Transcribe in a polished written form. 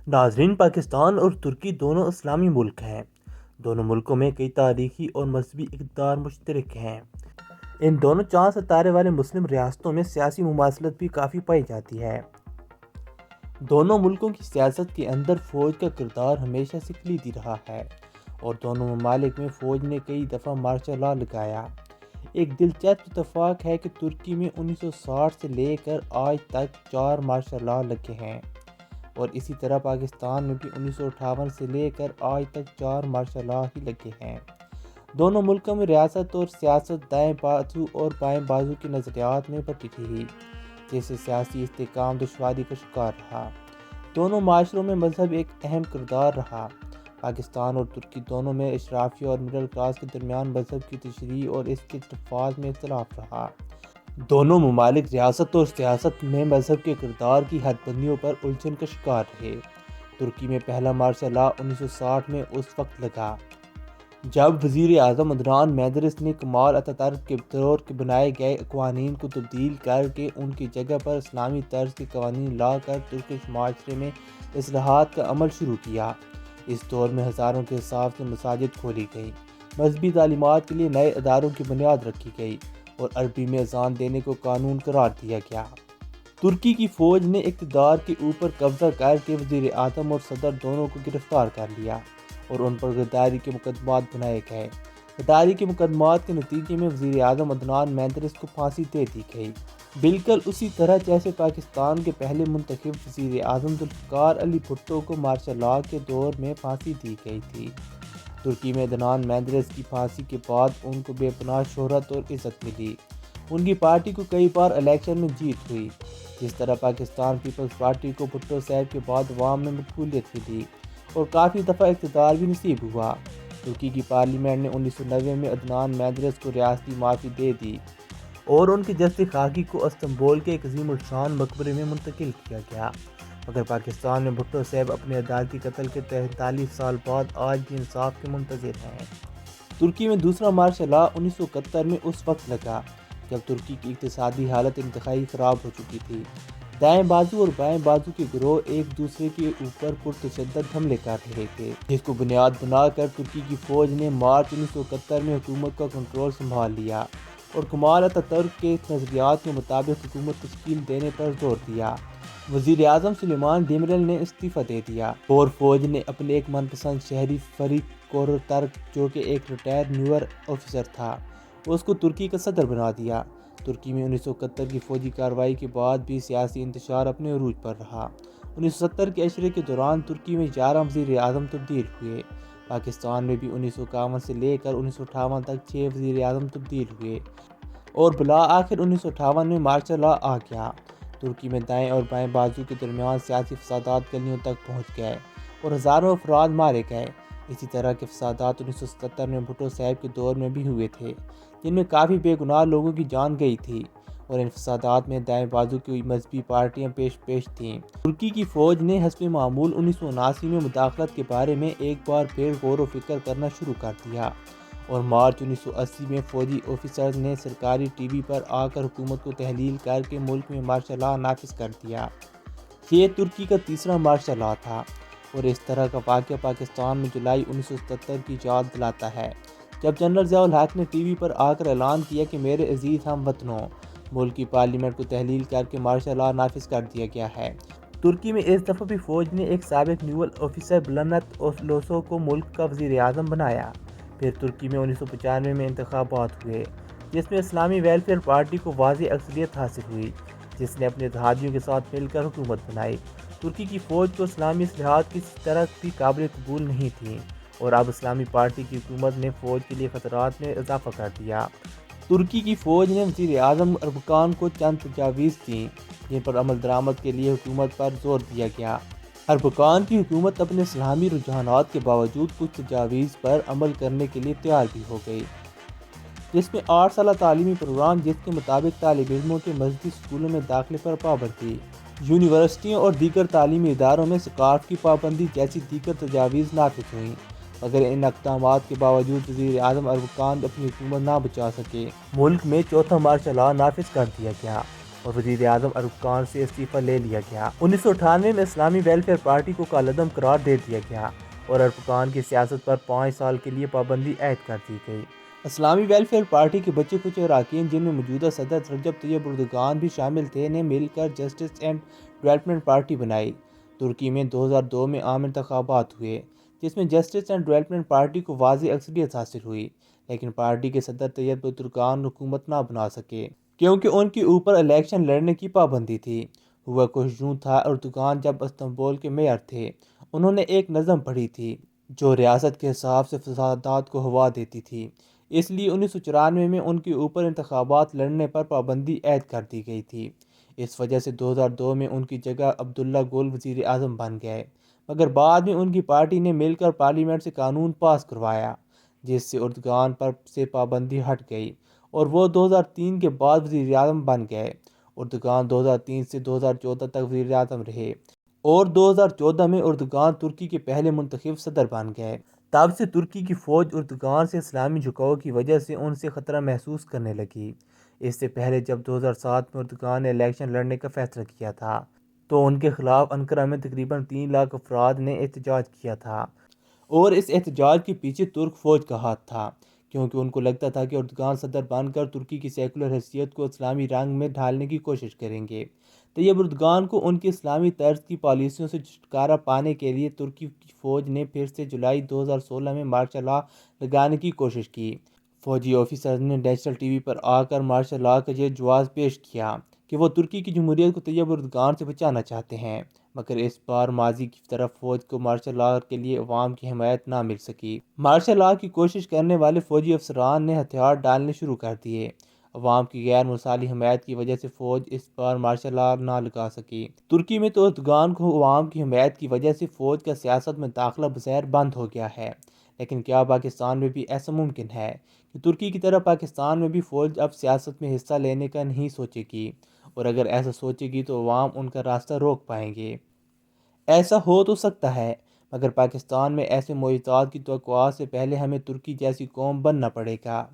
ناظرین، پاکستان اور ترکی دونوں اسلامی ملک ہیں۔ دونوں ملکوں میں کئی تاریخی اور مذہبی اقدار مشترک ہیں۔ ان دونوں چاند ستارے والے مسلم ریاستوں میں سیاسی مماثلت بھی کافی پائی جاتی ہے۔ دونوں ملکوں کی سیاست کے اندر فوج کا کردار ہمیشہ سے کلیدی رہا ہے اور دونوں ممالک میں فوج نے کئی دفعہ مارشل لا لگایا۔ ایک دلچسپ اتفاق ہے کہ ترکی میں 1960 سے لے کر آج تک 4 مارشل لا لگے ہیں اور اسی طرح پاکستان میں بھی 1958 سے لے کر آج تک 4 مارشل لا ہی لگے ہیں۔ دونوں ملکوں میں ریاست اور سیاست دائیں بازو اور بائیں بازو کے نظریات میں بٹی رہی، جس سے سیاسی استحکام دشواری کا شکار رہا۔ دونوں معاشروں میں مذہب ایک اہم کردار رہا۔ پاکستان اور ترکی دونوں میں اشرافیہ اور مڈل کلاس کے درمیان مذہب کی تشریح اور اس کے تلفظ میں اختلاف رہا۔ دونوں ممالک ریاست اور سیاست میں مذہب کے کردار کی حد بندیوں پر الجھن کا شکار رہے۔ ترکی میں پہلا مارشل لا 1960 میں اس وقت لگا جب وزیر اعظم عدنان مینڈرس نے کمال اتاتürk کے دور کے بنائے گئے قوانین کو تبدیل کر کے ان کی جگہ پر اسلامی طرز کے قوانین لا کر ترکش معاشرے میں اصلاحات کا عمل شروع کیا۔ اس دور میں ہزاروں کے حساب سے مساجد کھولی گئیں، مذہبی تعلیمات کے لیے نئے اداروں کی بنیاد رکھی گئی اور عربی میں اذان دینے کو قانون قرار دیا گیا۔ ترکی کی فوج نے اقتدار کے اوپر قبضہ کر کے وزیر اعظم اور صدر دونوں کو گرفتار کر لیا اور ان پر غداری کے مقدمات بنائے گئے۔ غداری کے مقدمات کے نتیجے میں وزیر اعظم عدنان مینڈرس کو پھانسی دے دی گئی، بالکل اسی طرح جیسے پاکستان کے پہلے منتخب وزیر اعظم ذوالفقار علی بھٹو کو مارشل لا کے دور میں پھانسی دی گئی تھی۔ ترکی میں عدنان مینڈرس کی پھانسی کے بعد ان کو بے پناہ شہرت اور عزت ملی۔ ان کی پارٹی کو کئی بار الیکشن میں جیت ہوئی، جس طرح پاکستان پیپلز پارٹی کو بھٹو صاحب کے بعد عوام میں مقبولیت ملی اور کافی دفعہ اقتدار بھی نصیب ہوا۔ ترکی کی پارلیمنٹ نے 1990 میں عدنان مینڈرس کو ریاستی معافی دے دی اور ان کے جسد خاکی کو استنبول کے ایک عظیم الشان مقبرے میں منتقل کیا گیا، مگر پاکستان میں بھٹو صاحب اپنے عدالتی قتل کے 43 سال بعد آج بھی انصاف کے منتظر ہیں۔ ترکی میں دوسرا مارشل لا 1971 میں اس وقت لگا جب ترکی کی اقتصادی حالت انتہائی خراب ہو چکی تھی۔ دائیں بازو اور بائیں بازو کے گروہ ایک دوسرے کے اوپر پرتشدد حملے کر رہے تھے، جس کو بنیاد بنا کر ترکی کی فوج نے مارچ 1971 میں حکومت کا کنٹرول سنبھال لیا اور کمال اتاتürk کے نظریات کے مطابق حکومت تشکیل دینے پر زور دیا۔ وزیر اعظم سلیمان دیمیرل نے استعفیٰ دے دیا اور فوج نے اپنے ایک من پسند شہری فریق کورتürk، جو کہ ایک ریٹائر نیور آفیسر تھا، اس کو ترکی کا صدر بنا دیا۔ ترکی میں 1971 کی فوجی کارروائی کے بعد بھی سیاسی انتشار اپنے عروج پر رہا۔ 1970 کے عشرے کے دوران ترکی میں 11 وزیر اعظم تبدیل ہوئے۔ پاکستان میں بھی 1951 سے لے کر 1958 تک 6 وزیر اعظم تبدیل ہوئے اور بالآخر 1958 میں مارشل لا آ گیا۔ ترکی میں دائیں اور بائیں بازو کے درمیان سیاسی فسادات گلیوں تک پہنچ گئے اور ہزاروں افراد مارے گئے۔ اسی طرح کے فسادات 1977 میں بھٹو صاحب کے دور میں بھی ہوئے تھے، جن میں کافی بے گناہ لوگوں کی جان گئی تھی اور ان فسادات میں دائیں بازو کی مذہبی پارٹیاں پیش تھیں۔ ترکی کی فوج نے حسب معمول 1979 میں مداخلت کے بارے میں ایک بار پھر غور و فکر کرنا شروع کر دیا اور مارچ 1980 میں فوجی آفیسرز نے سرکاری ٹی وی پر آ کر حکومت کو تحلیل کر کے ملک میں مارشل لا نافذ کر دیا۔ یہ ترکی کا تیسرا مارشل لا تھا اور اس طرح کا واقعہ پاکستان میں جولائی 1977 کی یاد دلاتا ہے، جب جنرل ضیاء الحق نے ٹی وی پر آ کر اعلان کیا کہ میرے عزیز ہم وطنوں، ملک کی پارلیمنٹ کو تحلیل کر کے مارشل لا نافذ کر دیا گیا ہے۔ ترکی میں اس دفعہ بھی فوج نے ایک سابق نیول آفیسر بلنت اوسلو کو ملک کا وزیر اعظم بنایا۔ پھر ترکی میں 1995 میں انتخابات ہوئے، جس میں اسلامی ویلفیئر پارٹی کو واضح اکثریت حاصل ہوئی، جس نے اپنے اتحادیوں کے ساتھ مل کر حکومت بنائی۔ ترکی کی فوج کو اسلامی اصلاحات کسی طرح بھی قابل قبول نہیں تھیں اور اب اسلامی پارٹی کی حکومت نے فوج کے لیے خطرات میں اضافہ کر دیا۔ ترکی کی فوج نے وزیر اعظم اربکان کو چند تجاویز دیں جن پر عمل درآمد کے لیے حکومت پر زور دیا گیا۔ اربکان کی حکومت اپنے اسلامی رجحانات کے باوجود کچھ تجاویز پر عمل کرنے کے لیے تیار بھی ہو گئی، جس میں 8 سالہ تعلیمی پروگرام جس کے مطابق طالب علموں کے مذہبی اسکولوں میں داخلے پر پابندی، یونیورسٹیوں اور دیگر تعلیمی اداروں میں سکارف کی پابندی جیسی دیگر تجاویز نافذ ہوئیں، مگر ان اقدامات کے باوجود وزیر اعظم اربکان اپنی حکومت نہ بچا سکے۔ ملک میں چوتھا مارشل لا نافذ کر دیا گیا اور وزیر اعظم ارکان سے استعفیٰ لے لیا گیا۔ 1998 میں اسلامی ویلفیئر پارٹی کو کالعدم قرار دے دیا گیا اور ارکان کی سیاست پر 5 سال کے لیے پابندی عائد کر دی گئی۔ اسلامی ویلفیئر پارٹی کے بچے کچھ اراکین، جن میں موجودہ صدر رجب طیب اردوغان بھی شامل تھے، نے مل کر جسٹس اینڈ ڈیولپمنٹ پارٹی بنائی۔ ترکی میں 2002 میں عام انتخابات ہوئے جس میں جسٹس اینڈ ڈیولپمنٹ پارٹی کو واضح اکثریت حاصل ہوئی، لیکن پارٹی کے صدر طیب اردوغان حکومت نہ بنا سکے کیونکہ ان کے اوپر الیکشن لڑنے کی پابندی تھی۔ ہوا کچھ یوں تھا، اردوغان جب استنبول کے میئر تھے، انہوں نے ایک نظم پڑھی تھی جو ریاست کے حساب سے فسادات کو ہوا دیتی تھی، اس لیے 1994 میں ان کے اوپر انتخابات لڑنے پر پابندی عائد کر دی گئی تھی۔ اس وجہ سے 2002 میں ان کی جگہ عبداللہ گل وزیر اعظم بن گئے، مگر بعد میں ان کی پارٹی نے مل کر پارلیمنٹ سے قانون پاس کروایا جس سے اردوغان پر سے پابندی ہٹ گئی اور وہ 2003 کے بعد وزیر اعظم بن گئے۔ اردوغان 2003 سے 2014 تک وزیر اعظم رہے اور 2014 میں اردوغان ترکی کے پہلے منتخب صدر بن گئے۔ تب سے ترکی کی فوج اردوغان سے اسلامی جھکاؤ کی وجہ سے ان سے خطرہ محسوس کرنے لگی۔ اس سے پہلے جب 2007 میں اردوغان نے الیکشن لڑنے کا فیصلہ کیا تھا تو ان کے خلاف انقرہ میں تقریباً 3 لاکھ افراد نے احتجاج کیا تھا اور اس احتجاج کے پیچھے ترک فوج کا ہاتھ تھا، کیونکہ ان کو لگتا تھا کہ اردوغان صدر بن کر ترکی کی سیکولر حیثیت کو اسلامی رنگ میں ڈھالنے کی کوشش کریں گے۔ طیب اردوغان کو ان کی اسلامی طرز کی پالیسیوں سے چھٹکارا پانے کے لیے ترکی کی فوج نے پھر سے جولائی 2016 میں مارشل لا لگانے کی کوشش کی۔ فوجی آفیسرز نے نیشنل ٹی وی پر آ کر مارشل لا کا یہ جواز پیش کیا کہ وہ ترکی کی جمہوریت کو طیب اردوغان سے بچانا چاہتے ہیں، مگر اس بار ماضی کی طرف فوج کو مارشل لا کے لیے عوام کی حمایت نہ مل سکی۔ مارشل لا کی کوشش کرنے والے فوجی افسران نے ہتھیار ڈالنے شروع کر دیے۔ عوام کی غیر مثالی حمایت کی وجہ سے فوج اس بار مارشل لا نہ لگا سکی۔ ترکی میں تو اردوغان کو عوام کی حمایت کی وجہ سے فوج کا سیاست میں داخلہ بظاہر بند ہو گیا ہے، لیکن کیا پاکستان میں بھی ایسا ممکن ہے کہ ترکی کی طرح پاکستان میں بھی فوج اب سیاست میں حصہ لینے کا نہیں سوچے گی، اور اگر ایسا سوچے گی تو عوام ان کا راستہ روک پائیں گے؟ ایسا ہو تو سکتا ہے، مگر پاکستان میں ایسے معجزات کی توقعات سے پہلے ہمیں ترکی جیسی قوم بننا پڑے گا۔